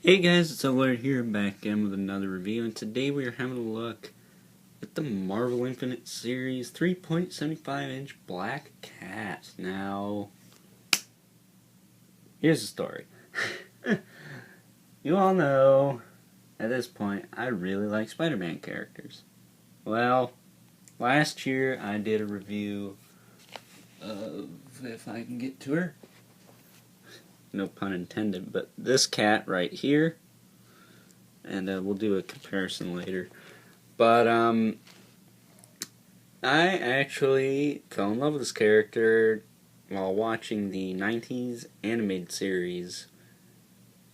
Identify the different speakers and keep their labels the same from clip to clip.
Speaker 1: Hey guys, it's Alert here, back again with another review, and today we are having a look at the Marvel Infinite Series 3.75-inch Black Cat. Now, here's the story. You all know, at this point, I really like Spider-Man characters. Well, last year I did a review of, if I can get to her, no pun intended, but this cat right here, and we'll do a comparison later. But I actually fell in love with this character while watching the 90s animated series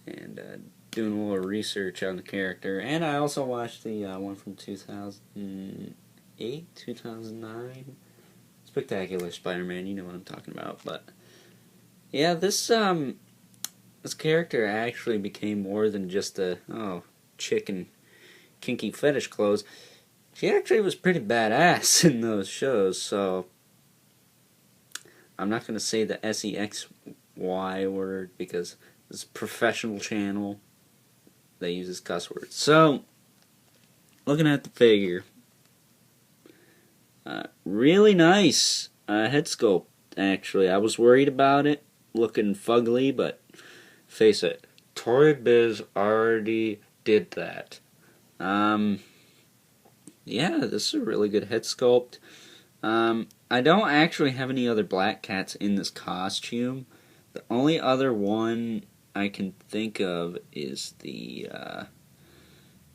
Speaker 1: and doing a little research on the character. And I also watched the one from 2008, 2009, Spectacular Spider-Man. You know what I'm talking about. But yeah, this character actually became more than just a chick in kinky fetish clothes. She actually was pretty badass in those shows, so I'm not going to say the SEXY word because it's a professional channel that uses cuss words. So, looking at the figure, really nice head sculpt, actually. I was worried about it looking fugly, but face it, Toy Biz already did that. Yeah, this is a really good head sculpt. I don't actually have any other black cats in this costume. The only other one I can think of is the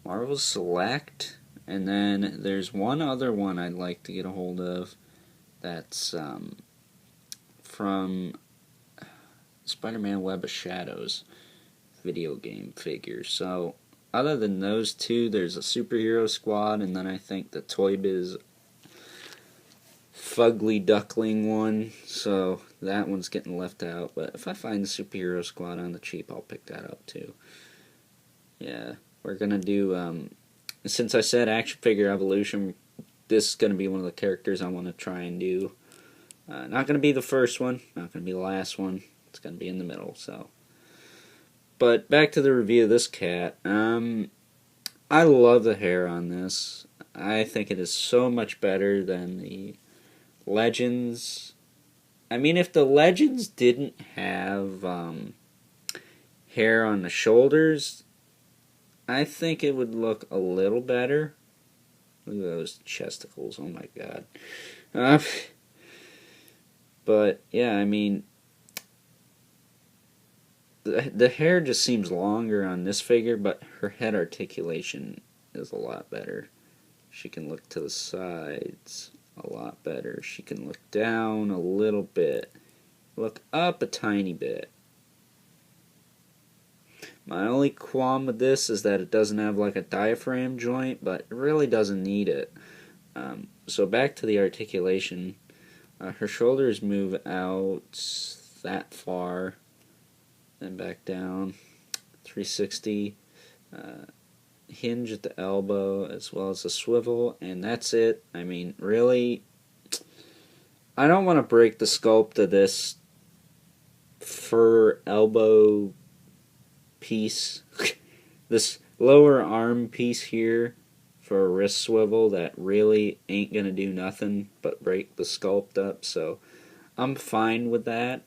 Speaker 1: Marvel Select, and then there's one other one I'd like to get a hold of that's from Spider-Man Web of Shadows video game figure. So other than those two, there's a superhero squad, and then I think the Toy Biz Fugly Duckling one, so that one's getting left out. But if I find the superhero squad on the cheap, I'll pick that up too. Yeah, we're gonna do, since I said action figure evolution, this is gonna be one of the characters I want to try and do. Not gonna be the first one, not gonna be the last one, it's gonna be in the middle, so. But back to the review of this cat. I love the hair on this. I think it is so much better than the Legends. I mean, if the Legends didn't have hair on the shoulders, I think it would look a little better. Look at those chesticles, oh my god. But, yeah, I mean, the hair just seems longer on this figure, but her head articulation is a lot better. She can look to the sides a lot better. She can look down a little bit, look up a tiny bit. My only qualm with this is that it doesn't have like a diaphragm joint, but it really doesn't need it. So back to the articulation. Her shoulders move out that far, then back down, 360, hinge at the elbow as well as a swivel, and that's it. I mean, really, I don't want to break the sculpt of this fur elbow piece, this lower arm piece here for a wrist swivel that really ain't gonna do nothing but break the sculpt up, so I'm fine with that.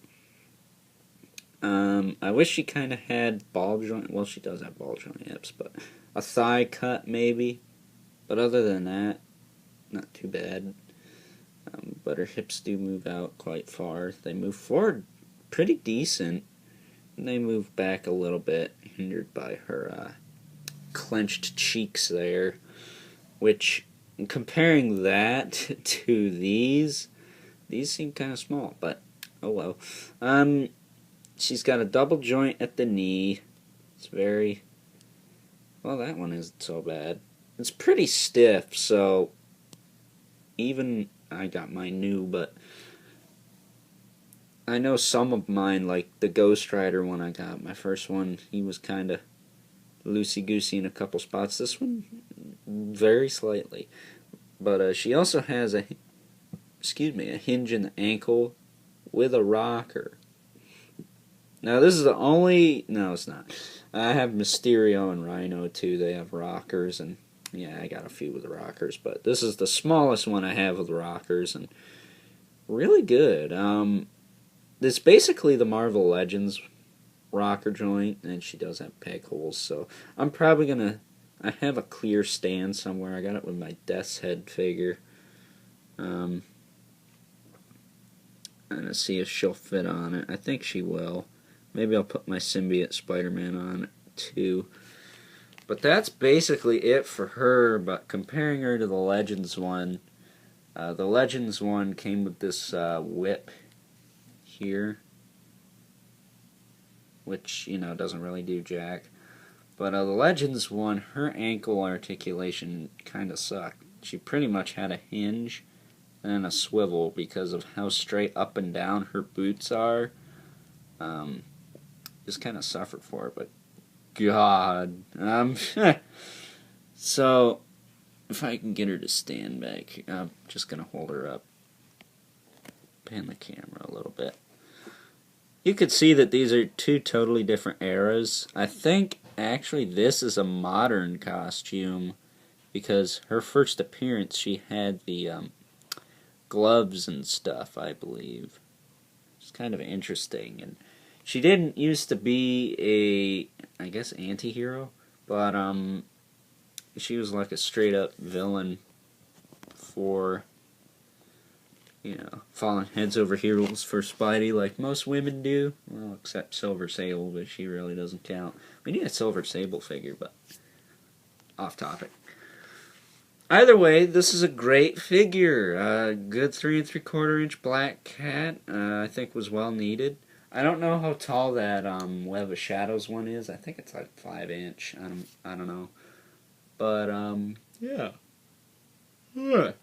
Speaker 1: I wish she kind of had ball joint, well, she does have ball joint hips, but a thigh cut maybe, but other than that, not too bad. But her hips do move out quite far. They move forward pretty decent, and they move back a little bit hindered by her clenched cheeks there, which, comparing that to these seem kind of small, but oh well. She's got a double joint at the knee. It's very, well, that one isn't so bad. It's pretty stiff, so even I got mine new, but I know some of mine, like the Ghost Rider one I got, my first one, he was kind of loosey-goosey in a couple spots. This one, very slightly. But she also has a hinge in the ankle with a rocker. Now this is the only, no it's not. I have Mysterio and Rhino too, they have rockers, and yeah, I got a few with rockers, but this is the smallest one I have with rockers, and really good. It's basically the Marvel Legends rocker joint, and she does have peg holes, so I'm probably gonna, I have a clear stand somewhere. I got it with my Death's Head figure. I'm gonna see if she'll fit on it. I think she will. Maybe I'll put my symbiote Spider-Man on it too. But that's basically it for her. But comparing her to the Legends one came with this whip here, which, you know, doesn't really do jack. But the Legends one, her ankle articulation kind of sucked. She pretty much had a hinge and a swivel because of how straight up and down her boots are. Just kind of suffered for it, but God. So, if I can get her to stand back, I'm just going to hold her up. Pan the camera a little bit. You could see that these are two totally different eras. I think, actually, this is a modern costume, because her first appearance, she had the gloves and stuff, I believe. It's kind of interesting, and she didn't used to be a, I guess, anti-hero, but she was like a straight-up villain for, you know, falling heads over heels for Spidey like most women do. Well, except Silver Sable, but she really doesn't count. We need a Silver Sable figure, but off topic. Either way, this is a great figure. Good 3 3/4 inch black cat. I think was well needed. I don't know how tall that Web of Shadows one is. I think it's like 5 inch. I don't know. But yeah.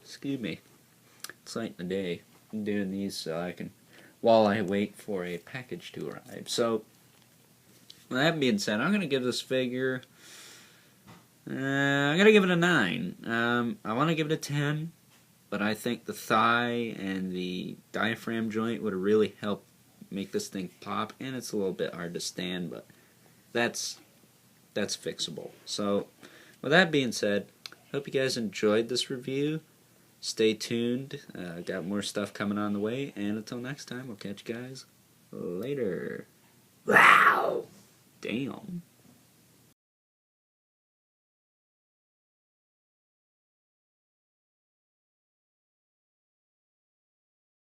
Speaker 1: Excuse me. It's late in the day. I'm doing these so I can, while I wait for a package to arrive. So, with that being said, I'm gonna give this figure, I'm gonna give it a 9. I want to give it a 10, but I think the thigh and the diaphragm joint would have really helped make this thing pop, and it's a little bit hard to stand, but that's fixable. So, with that being said, hope you guys enjoyed this review. Stay tuned. Got more stuff coming on the way, and until next time, we'll catch you guys later. Wow! Damn.